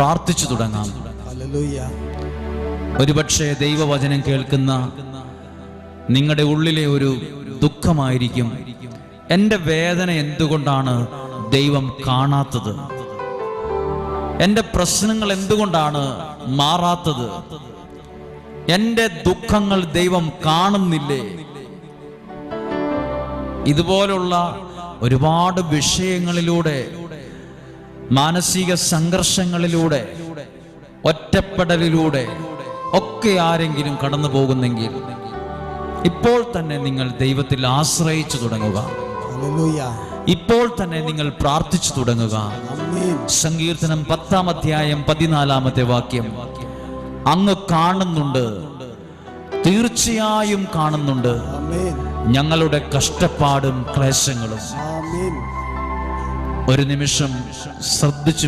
പ്രാർത്ഥിച്ചു തുടങ്ങാം. ഒരുപക്ഷെ ദൈവവചനം കേൾക്കുന്ന നിങ്ങളുടെ ഉള്ളിലെ ഒരു ദുഃഖമായിരിക്കും, എൻ്റെ വേദന എന്തുകൊണ്ടാണ് ദൈവം കാണാത്തത്? എൻ്റെ പ്രശ്നങ്ങൾ എന്തുകൊണ്ടാണ് മാറാത്തത്? എൻ്റെ ദുഃഖങ്ങൾ ദൈവം കാണുന്നില്ലേ? ഇതുപോലുള്ള ഒരുപാട് വിഷയങ്ങളിലൂടെ, മാനസിക സംഘർഷങ്ങളിലൂടെ, ഒറ്റപ്പെടലിലൂടെ ഒക്കെ ആരെങ്കിലും കടന്നു പോകുന്നെങ്കിൽ ഇപ്പോൾ തന്നെ നിങ്ങൾ ദൈവത്തിൽ ആശ്രയിച്ചു തുടങ്ങുക. ഇപ്പോൾ തന്നെ നിങ്ങൾ പ്രാർത്ഥിച്ചു തുടങ്ങുക. സങ്കീർത്തനം 10-ാം അധ്യായം 14-ാമത്തെ വാക്യം, അങ്ങ് കാണുന്നുണ്ട്, തീർച്ചയായും കാണുന്നുണ്ട് ഞങ്ങളുടെ കഷ്ടപ്പാടും ക്ലേശങ്ങളും. ഒരു നിമിഷം ശ്രദ്ധിച്ചു